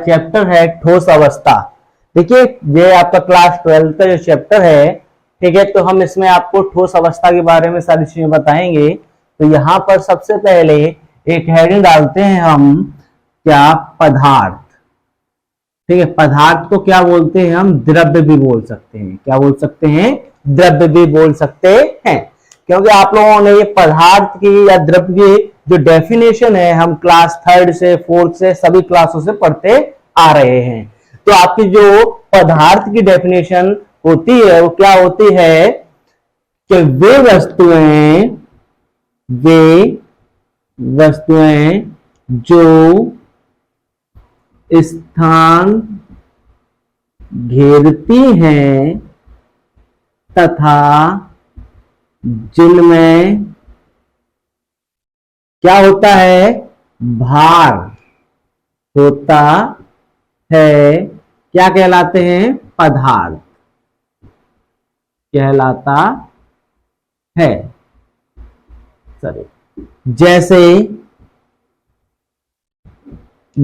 Chapter है ठोस अवस्था। देखिए ये आपका क्लास 12 का जो चैप्टर है, ठीक है, तो हम इसमें आपको ठोस अवस्था के बारे में सारी चीजें बताएंगे। तो यहाँ पर सबसे पहले एक हेडिंग डालते हैं हम, क्या, पदार्थ। ठीक है, पदार्थ को क्या बोलते हैं हम, द्रव्य भी बोल सकते हैं। क्या बोल सकते हैं, द्रव्य भी बोल सकते हैं, क्योंकि आप लोगों ने ये पदार्थ की या द्रव्य की जो डेफिनेशन है हम क्लास 3 से 4 से सभी क्लासों से पढ़ते आ रहे हैं। तो आपकी जो पदार्थ की डेफिनेशन होती है वो क्या होती है कि वे वस्तुएं जो स्थान घेरती हैं तथा जिनमें क्या होता है, भार होता है, क्या कहलाते हैं, पदार्थ कहलाता है।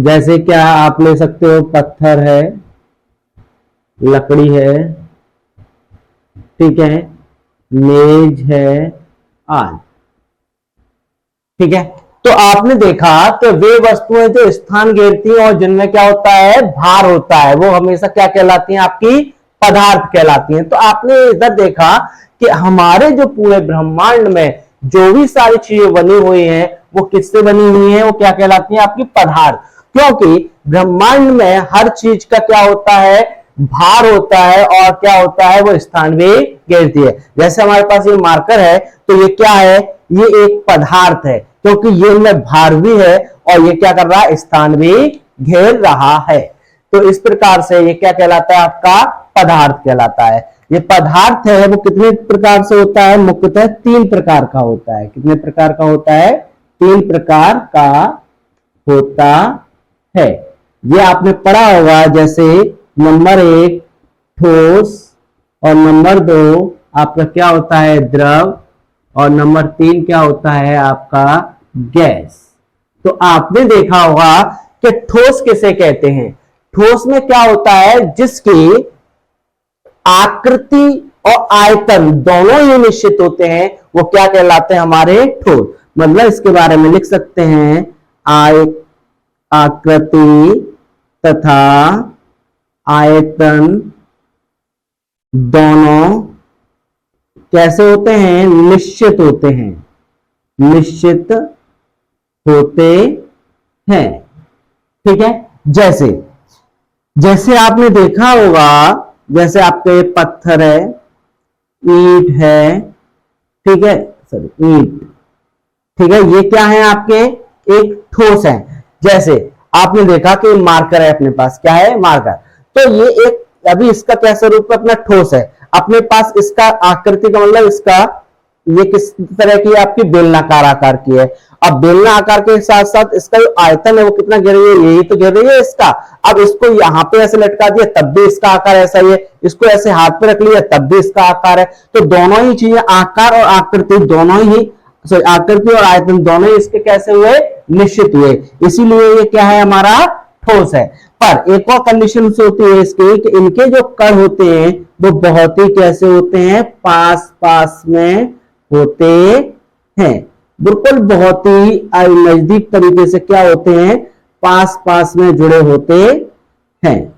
जैसे क्या आप ले सकते हो, पत्थर है, लकड़ी है, ठीक है, मेज है आदि। ठीक है, तो आपने देखा कि वे वस्तुएं जो स्थान घेरती हैं और जिनमें क्या होता है, भार होता है, वो हमेशा क्या कहलाती हैं, आपकी पदार्थ कहलाती हैं। तो आपने इधर देखा कि हमारे जो पूरे ब्रह्मांड में जो भी सारी चीजें बनी हुई हैं वो किससे बनी हुई हैं, वो क्या कहलाती हैं, आपकी पदार्थ। क्योंकि ब्रह्मांड में हर चीज का क्या होता है, भार होता है, और क्या होता है, वो स्थान भी घेरती है। जैसे हमारे पास ये मार्कर है, तो ये क्या है, ये एक पदार्थ है, क्योंकि ये में भार भी है और ये क्या कर रहा है, स्थान भी घेर रहा है। तो इस प्रकार से ये क्या कहलाता है, आपका पदार्थ कहलाता है। ये पदार्थ है वो कितने प्रकार से होता है, मुख्यतः 3 प्रकार का होता है। कितने प्रकार का होता है, 3 प्रकार का होता है। ये आपने पढ़ा होगा, जैसे नंबर 1 ठोस, और नंबर 2 आपका क्या होता है, द्रव, और नंबर 3 क्या होता है, आपका गैस। तो आपने देखा होगा कि ठोस किसे कहते हैं। ठोस में क्या होता है, जिसकी आकृति और आयतन दोनों ही निश्चित होते हैं, वो क्या कहलाते हैं, हमारे ठोस। मतलब इसके बारे में लिख सकते हैं, आकृति तथा आयतन दोनों कैसे होते हैं, निश्चित होते हैं, निश्चित होते हैं। ठीक है, जैसे आपने देखा होगा, जैसे आपके पत्थर है, ईंट है, ठीक है, सॉरी ईंट, ठीक है, ये क्या है, आपके एक ठोस है। जैसे आपने देखा कि मार्कर है अपने पास, क्या है, मार्कर, तो ये एक, अभी इसका क्या स्वरूप अपना ठोस है अपने पास। इसका आकृति का मतलब इसका ये किस तरह की आपकी बेलनाकार आकार की है। अब बेलना आकार के साथ साथ इसका जो आयतन है वो कितना घेर रही है, यही तो घेर रही है इसका। अब इसको यहाँ पे ऐसे लटका दिया तब भी इसका आकार ऐसा ही है, इसको ऐसे हाथ पे रख लिया तब भी इसका आकार है। तो दोनों ही चीजें, आकार और आकृति दोनों ही, आकृति और आयतन दोनों ही इसके कैसे हुए, निश्चित हुए, इसीलिए ये क्या है, हमारा ठोस है। पर एक और कंडीशन होती है इसकी कि इनके जो कण होते हैं वो बहुत ही कैसे होते हैं, पास पास में होते हैं, बिल्कुल बहुत ही नजदीक तरीके से क्या होते हैं, पास पास में जुड़े होते हैं।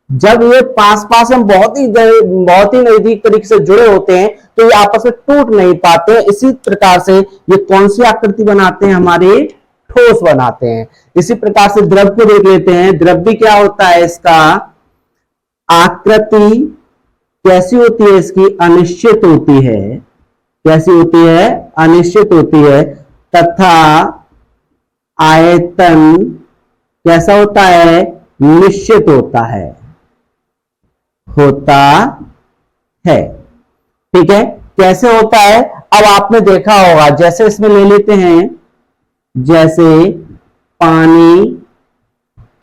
जब ये पास पास में बहुत ही नजदीक तरीके से जुड़े होते हैं तो ये आपस में टूट नहीं पाते। इसी प्रकार से ये कौन सी आकृति बनाते हैं, हमारे ठोस बनाते हैं। इसी प्रकार से द्रव को देख लेते हैं। द्रव भी क्या होता है, इसका आकृति कैसी होती है, इसकी अनिश्चित होती है। कैसी होती है, अनिश्चित होती है, तथा आयतन कैसा होता है, निश्चित होता है, ठीक है। कैसे होता है, अब आपने देखा होगा, जैसे इसमें ले लेते हैं, जैसे पानी,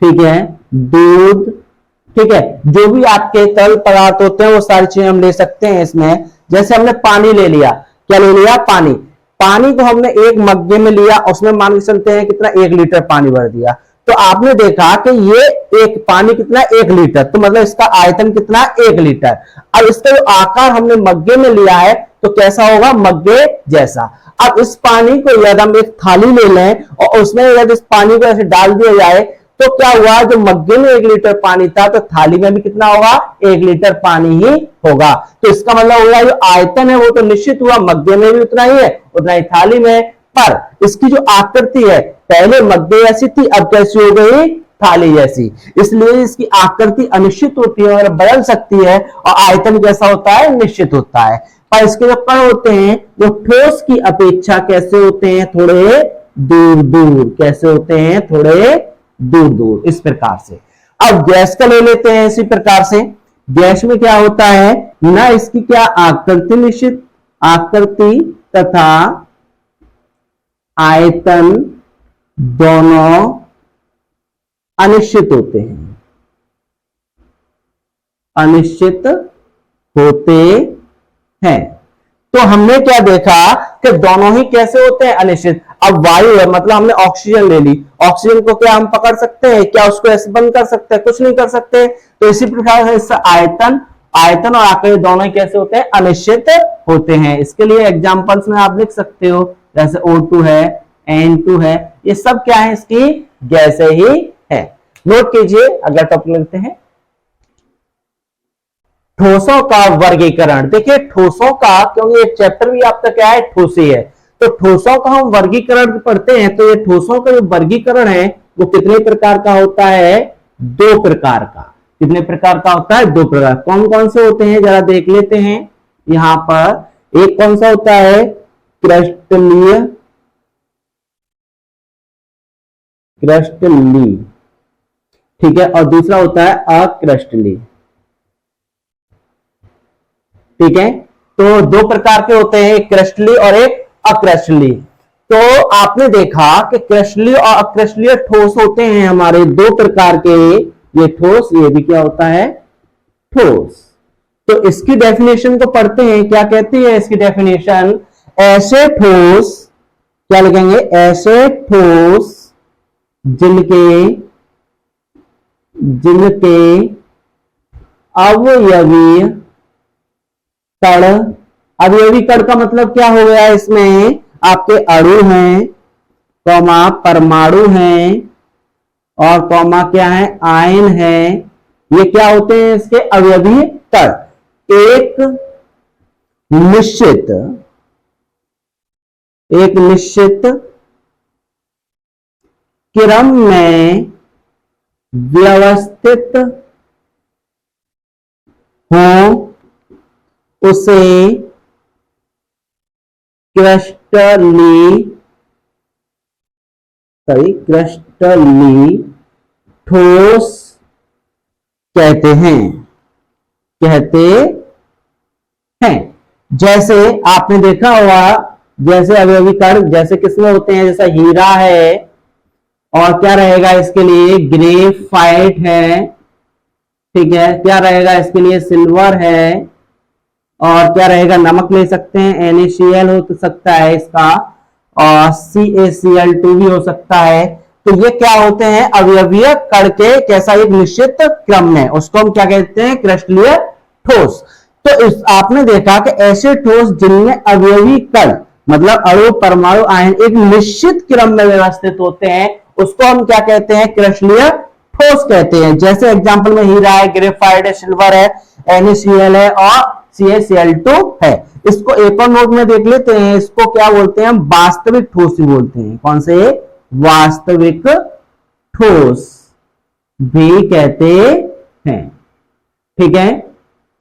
ठीक है, दूध, ठीक है, जो भी आपके तरल पदार्थ होते हैं वो सारी चीजें हम ले सकते हैं इसमें। जैसे हमने पानी ले लिया, क्या ले लिया, पानी को हमने एक मग्गे में लिया, उसमें मान के चलते हैं कितना, 1 लीटर पानी भर दिया। तो आपने देखा कि ये एक पानी कितना 1 लीटर, तो मतलब इसका आयतन कितना 1 लीटर। अब इसका जो आकार हमने मग्गे में लिया है तो कैसा होगा, मग्गे जैसा। अब इस पानी को यदि हम एक थाली ले लें और उसमें यदि इस पानी को ऐसे डाल दिया जाए तो क्या हुआ, जो मग्गे में 1 लीटर पानी था तो थाली में भी कितना होगा, 1 लीटर पानी ही होगा। तो इसका मतलब होगा जो आयतन है वो तो निश्चित हुआ, मग्गे में भी उतना ही है, उतना ही थाली में, पर इसकी जो आकृति है पहले मग्गे जैसी थी, अब कैसी हो गई, थाली जैसी। इसलिए इसकी आकृति अनिश्चित होती है और बदल सकती है, और आयतन कैसा होता है, निश्चित होता है। पर इसके जो कण होते हैं वो ठोस की अपेक्षा कैसे होते हैं, थोड़े दूर दूर, कैसे होते हैं, थोड़े दूर दूर, इस प्रकार से। अब गैस का ले लेते हैं इसी प्रकार से। गैस में क्या होता है ना, इसकी क्या आकृति निश्चित, आकृति तथा आयतन दोनों अनिश्चित होते हैं, अनिश्चित होते हैं। तो हमने क्या देखा कि दोनों ही कैसे होते हैं, अनिश्चित। अब वायु है, मतलब हमने ऑक्सीजन ले ली, ऑक्सीजन को क्या हम पकड़ सकते हैं, क्या उसको ऐसे बंद कर सकते हैं, कुछ नहीं कर सकते। तो इसी प्रकार से इसका आयतन और आकृति दोनों ही कैसे होते हैं, अनिश्चित होते हैं। इसके लिए एग्जांपल्स में आप लिख सकते हो, जैसे O2 है, N2 है, ये सब क्या है, इसकी गैसें ही है। नोट कीजिए, अगला टॉपिक लेते हैं, ठोसों का वर्गीकरण। देखिए ठोसों का, क्योंकि एक चैप्टर भी आपका क्या है, ठोसी है, तो ठोसों का हम वर्गीकरण पढ़ते हैं। तो ये ठोसों का जो वर्गीकरण है वो कितने प्रकार का होता है, 2 प्रकार का। कितने प्रकार का होता है, 2 प्रकार। कौन कौन से होते हैं जरा देख लेते हैं यहां पर। एक कौन सा होता है, क्रस्टलीय, क्रस्टलीय, ठीक है, और दूसरा होता है अक्रस्टलीय, ठीक है। तो 2 प्रकार के होते हैं, एक क्रस्टलीय और एक अक्रस्टलीय। तो आपने देखा कि क्रस्टलीय और अक्रस्टलीय ठोस होते हैं हमारे 2 प्रकार के, ये ठोस, ये भी क्या होता है, ठोस। तो इसकी डेफिनेशन को पढ़ते हैं, क्या कहती है इसकी डेफिनेशन, ऐसे ठोस, क्या लिखेंगे, ऐसे ठोस जिनके अवयवीय कण, अवयवी कण का मतलब क्या हो गया, इसमें आपके अणु हैं, कौमा परमाणु हैं, और कौमा क्या है, आयन है, ये क्या होते हैं, इसके अवयवी कण। एक निश्चित क्रम में व्यवस्थित हो उसे क्रस्टलीय ठोस कहते हैं, जैसे आपने देखा होगा, जैसे अवयवी कण जैसे किसमें होते हैं, जैसा हीरा है, और क्या रहेगा इसके लिए, ग्रेफाइट है, ठीक है, क्या रहेगा इसके लिए, सिल्वर है, और क्या रहेगा, नमक ले सकते हैं, NaCl हो सकता है इसका, और CaCl2 भी हो सकता है। तो ये क्या होते हैं, अवयवीय कण के कैसा एक निश्चित क्रम में, उसको हम क्या कहते हैं, क्रस्टलीय ठोस। तो आपने देखा कि ऐसे ठोस जिनमें अवयवी कण मतलब अणु परमाणु आयन एक निश्चित क्रम में व्यवस्थित होते हैं, उसको हम क्या कहते हैं, क्रस्टलीय ठोस कहते हैं। जैसे एग्जांपल में हीरा है, ग्रेफाइट है, सिल्वर है, NaCl है और CaCl2 है। इसको एक और नोट में देख लेते हैं, इसको क्या बोलते हैं, वास्तविक ठोस भी बोलते हैं। कौन से, वास्तविक ठोस भी कहते हैं, ठीक है।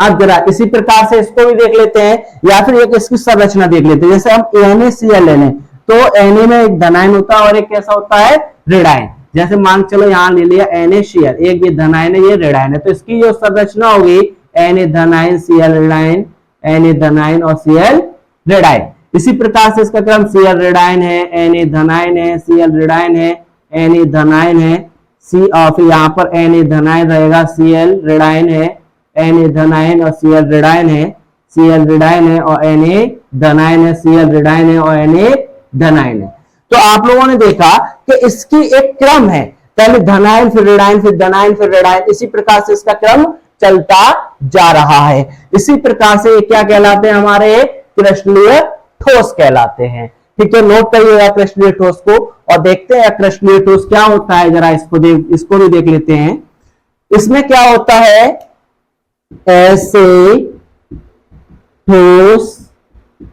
अब जरा इसी प्रकार से इसको भी देख लेते हैं, या फिर एक इसकी संरचना देख लेते हैं। जैसे हम NaCl ले लें तो Na में एक धनायन होता है और एक कैसा होता है, ऋणायन। जैसे मान चलो यहां ले लिया NaCl, एक ये धनायन है, ये ऋणायन है, तो इसकी जो संरचना होगी Na धनायन, Cl ऋणायन, Na धनायन और Cl ऋणायन। इसी प्रकार से इसका क्रम Cl ऋणायन है, Na धनायन है, Cl ऋणायन है, Na धनायन है, और फिर यहाँ पर Na धनायन रहेगा, Cl ऋणायन है, Na धनायन और Cl ऋणायन है, Cl ऋणायन है और Na धनायन है, Cl ऋणायन है और Na धनायन है। तो आप लोगों ने देखा कि इसकी एक क्रम है, पहले धनायन फिर ऋणायन फिर धनायन फिर ऋणायन, इसी प्रकार से इसका क्रम चलता जा रहा है। इसी प्रकार से ये क्या कहलाते हैं, हमारे कृष्णीय ठोस कहलाते हैं। ठीक है, नोट करिएगा कृष्णीय ठोस को और देखते हैं कृष्णीय ठोस क्या होता है। जरा इसको भी देख लेते हैं। इसमें क्या होता है, ऐसे ठोस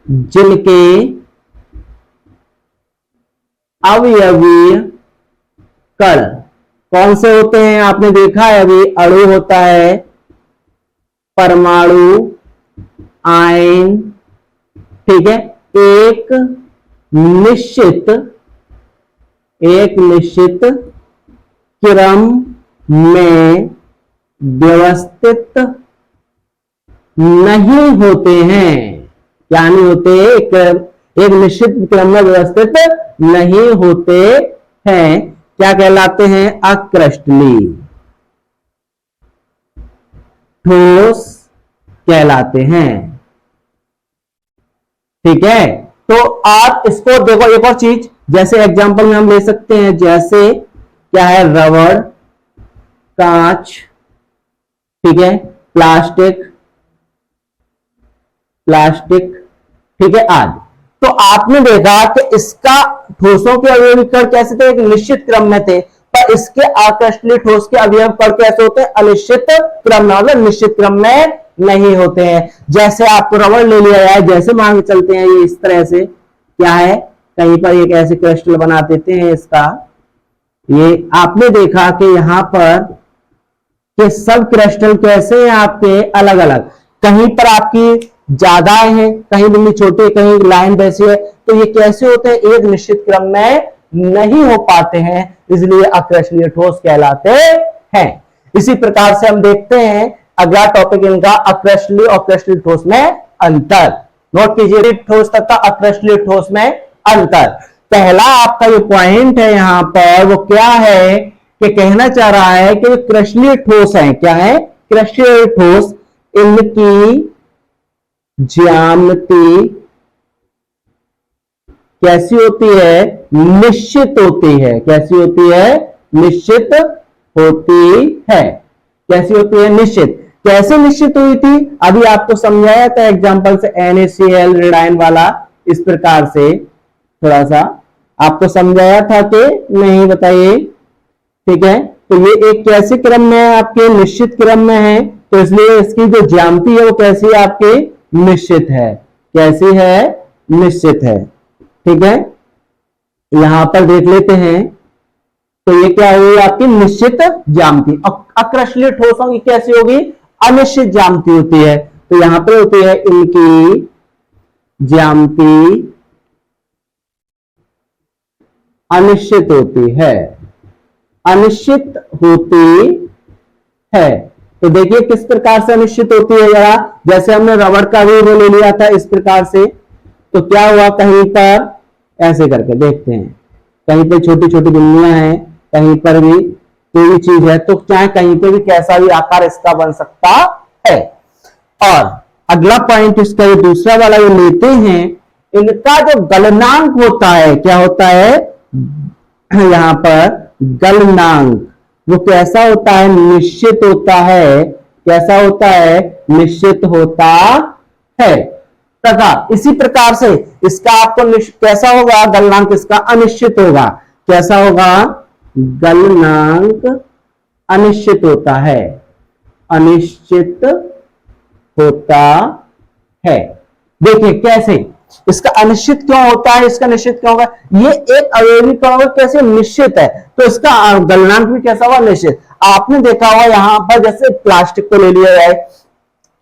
जिनके अवयवीय कण कौन से होते हैं, आपने देखा है अभी, अणु होता है, परमाणु, आयन, ठीक है, एक निश्चित क्रम में व्यवस्थित नहीं होते हैं। क्या नहीं होते, एक निश्चित क्रम में व्यवस्थित नहीं होते हैं, क्या कहलाते हैं, अकृष्टलीय ठोस कहलाते हैं। ठीक है, तो आप इसको देखो, एक और चीज जैसे एग्जांपल में हम ले सकते हैं, जैसे क्या है, रबड़, कांच, ठीक है, प्लास्टिक, ठीक है, आदि। तो आपने देखा कि इसका ठोसों के अवयवी कण कैसे थे, एक निश्चित क्रम में थे, पर इसके आकृष्टलीय ठोस के अवयव कण कैसे होते हैं, अनिश्चित क्रम में, मतलब निश्चित क्रम में नहीं होते हैं। जैसे आपको रबड़ ले लिया जाए, जैसे मान के चलते हैं ये इस तरह से क्या है, कहीं पर एक ऐसे क्रिस्टल बना देते हैं इसका, ये आपने देखा कि यहां पर कि सब क्रिस्टल कैसे हैं आपके अलग अलग, कहीं पर आपकी ज्यादा है, कहीं बिल्ली छोटी, कहीं लाइन वैसी है, तो ये कैसे होते हैं, एक निश्चित क्रम में नहीं हो पाते हैं, इसलिए अकृष्णीय ठोस कहलाते हैं। इसी प्रकार से हम देखते हैं अगला टॉपिक इनका, अकृष्णीय और कृष्णीय ठोस में अंतर। नोट कीजिए, ठोस तथा अकृष्णीय ठोस में अंतर। पहला आपका जो पॉइंट है यहां पर वो क्या है कि कहना चाह रहा है कि कृष्णीय ठोस है, क्या है, कृष्णीय ठोस, इनकी ज्यामिति कैसी होती है, निश्चित होती है। कैसी होती है, निश्चित होती है। कैसी होती है, निश्चित। कैसे निश्चित हुई थी, अभी आपको समझाया था एग्जांपल से, NaCl ऋणायन वाला, इस प्रकार से थोड़ा सा आपको समझाया था कि नहीं, बताइए। ठीक है, तो ये एक कैसे क्रम में है, आपके निश्चित क्रम में है, तो इसलिए इसकी जो ज्यामिति है वो कैसी है, आपकी निश्चित है। कैसी है, निश्चित है। ठीक है, यहां पर देख लेते हैं, तो ये क्या हुई आपकी निश्चित ज्यामिति। अकृष्णीय ठोसों की कैसी होगी, अनिश्चित ज्यामिति होती है। तो यहां पर होती है इनकी ज्यामिति अनिश्चित होती है, अनिश्चित होती है। तो देखिए किस प्रकार से अनिश्चित होती है, जरा जैसे हमने रबड़ का भी वो ले लिया था इस प्रकार से, तो क्या हुआ, कहीं पर ऐसे करके देखते हैं, कहीं पर छोटी छोटी बिंदियां हैं, कहीं पर भी कोई भी चीज है, तो चाहे कहीं पे भी कैसा भी आकार इसका बन सकता है। और अगला पॉइंट इसका ये दूसरा वाला ये लेते हैं, इनका जो गलनांक होता है, क्या होता है यहां पर, गलनांक, वो कैसा होता है, निश्चित होता है। कैसा होता है, निश्चित होता है। तथा इसी प्रकार से इसका आपको कैसा होगा, गलनांक इसका अनिश्चित होगा। कैसा होगा, गलनांक अनिश्चित होता है, अनिश्चित होता है। देखिए कैसे इसका अनिश्चित क्यों होता है, इसका निश्चित क्यों होगा, ये एक अवयवी कण कैसे निश्चित है, तो इसका गलनांक भी कैसा हुआ, निश्चित। आपने देखा होगा यहां पर जैसे प्लास्टिक को ले लिया जाए,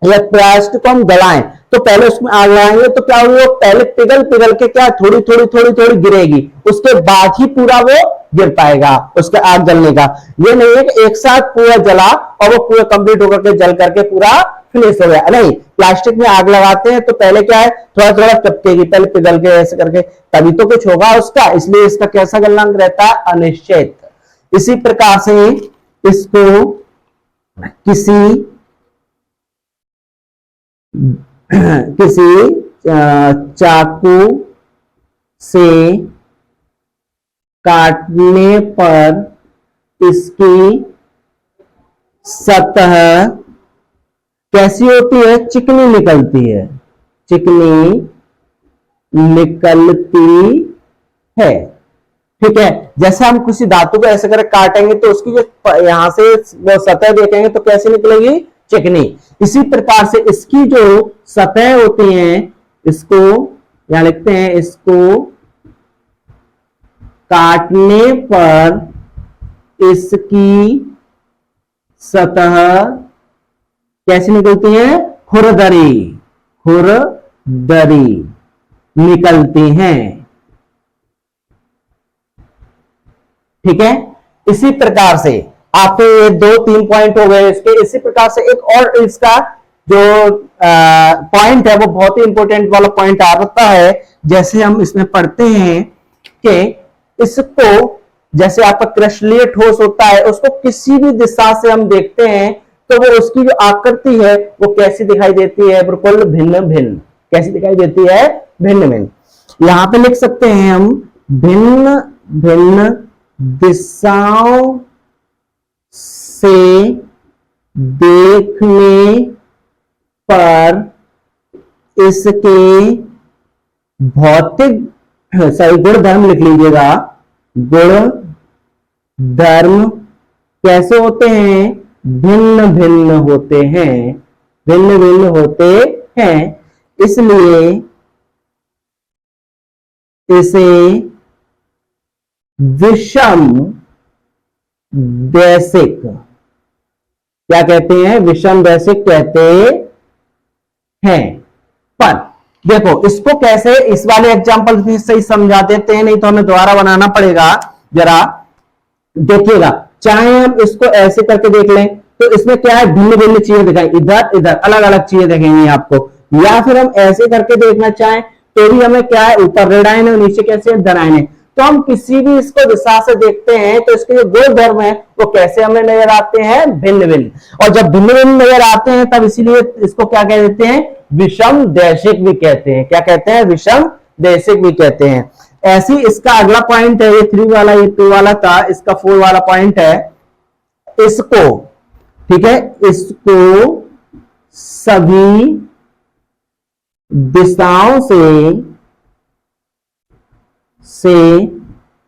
या प्लास्टिक को हम गलाएं, तो पहले उसमें आग लगाएंगे तो क्या होगा, पहले पिघल पिघल के क्या थोड़ी थोड़ी थोड़ी थोड़ी गिरेगी, उसके बाद ही पूरा वो गिर पाएगा, उसका आग जलने का। ये नहीं है कि एक साथ पूरा जला और वो पूरा कंप्लीट होकर के जल करके पूरा फिनिश हो गया, नहीं। प्लास्टिक में आग लगाते हैं तो पहले क्या है, थोड़ा थोड़ा टपकेगी, पहले पिघल के ऐसे करके, तभी तो कुछ होगा उसका, इसलिए इसका कैसा गलनांक रहता है, अनिश्चित। इसी प्रकार से इसको किसी चाकू से काटने पर इसकी सतह कैसी होती है, चिकनी निकलती है, चिकनी निकलती है। ठीक है, जैसे हम किसी धातु को ऐसे करके काटेंगे तो उसकी जो यहां से वो सतह देखेंगे तो कैसी निकलेगी, चिकनी। इसी प्रकार से इसकी जो सतह होती हैं, इसको यहां लिखते हैं, इसको काटने पर इसकी सतह कैसी निकलती है, खुरदरी, खुरदरी निकलती हैं। ठीक है, इसी प्रकार से आपके ये 2-3 पॉइंट हो गए इसके। इसी प्रकार से एक और इसका जो पॉइंट है वो बहुत ही इंपॉर्टेंट वाला पॉइंट आता है। जैसे हम इसमें पढ़ते हैं कि इसको, जैसे आपका कृष्णीय ठोस होता है, उसको किसी भी दिशा से हम देखते हैं तो वो उसकी जो आकृति है वो कैसी दिखाई देती है, बिल्कुल भिन्न भिन्न। कैसी दिखाई देती है, भिन्न भिन्न। यहां पे लिख सकते हैं हम, भिन्न भिन्न दिशाओं से देखने पर इसके भौतिक गुण धर्म लिख लीजिएगा, गुण धर्म कैसे होते हैं, भिन्न भिन्न होते हैं, भिन्न भिन्न होते हैं। इसलिए इसे विषम दैशिक क्या कहते हैं, विषम दैशिक कहते हैं। पर देखो इसको कैसे, इस वाले एग्जांपल भी सही समझा देते हैं, नहीं तो हमें दोबारा बनाना पड़ेगा। जरा देखिएगा, चाहे हम इसको ऐसे करके देख लें तो इसमें क्या है, भिन्न भिन्न चीजें दिखाई, इधर इधर अलग अलग चीजें दिखेंगी आपको। या फिर हम ऐसे करके देखना चाहें तो भी हमें क्या है, ऊपर ऋणायन है, नीचे कैसे है, धनायन है। तो हम किसी भी इसको दिशा से देखते हैं तो इसके जो गुण धर्म है वो कैसे हमें नजर आते हैं, भिन्न भिन्न। और जब भिन्न भिन्न नजर आते हैं तब इसीलिए इसको क्या कह देते हैं, विषम दैशिक भी कहते हैं। क्या कहते हैं, विषम दैशिक भी कहते हैं। ऐसी इसका अगला पॉइंट है, ये 3 वाला, ये 2 वाला था, इसका 4 वाला पॉइंट है, इसको, ठीक है, इसको सभी दिशाओं से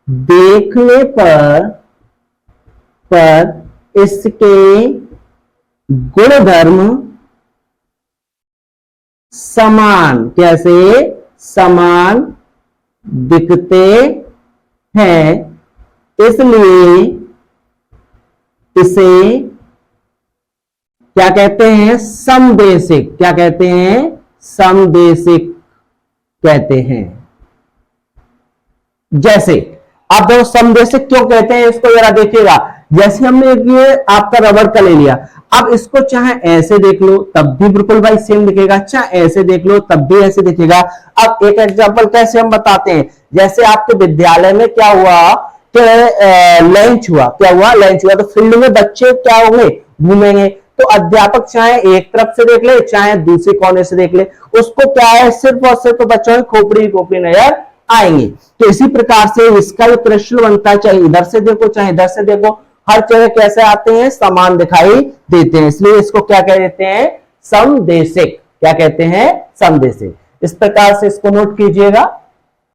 देखने पर इसके गुणधर्म समान, कैसे, समान दिखते हैं। इसलिए इसे क्या कहते हैं, समदैशिक। क्या कहते हैं, समदैशिक कहते हैं। जैसे आप देखो समदैशिक क्यों कहते हैं, इसको जरा देखिएगा। जैसे हमने ये आपका रबड़ का ले लिया, अब इसको चाहे ऐसे देख लो तब भी बिल्कुल भाई सेम दिखेगा, चाहे ऐसे देख लो तब भी ऐसे दिखेगा। अब एक एग्जांपल कैसे हम बताते हैं, जैसे आपके विद्यालय में क्या हुआ कि लंच हुआ, क्या हुआ, लंच हुआ, तो फील्ड में बच्चे क्या होंगे, घूमेंगे। तो अध्यापक चाहे एक तरफ से देख ले चाहे दूसरे कोने से देख ले, उसको क्या है, सिर्फ और सिर्फ बच्चों की खोपड़ी खोपड़ी नजर आएंगे। तो इसी प्रकार से इसका जो प्रश्न बनता है, चाहे इधर से देखो चाहे इधर से देखो, हर जगह कैसे आते हैं, समान दिखाई देते हैं। इसलिए इसको क्या कह देते हैं, समदैशिक। क्या कहते हैं, समदैशिक। इस प्रकार से इसको नोट कीजिएगा।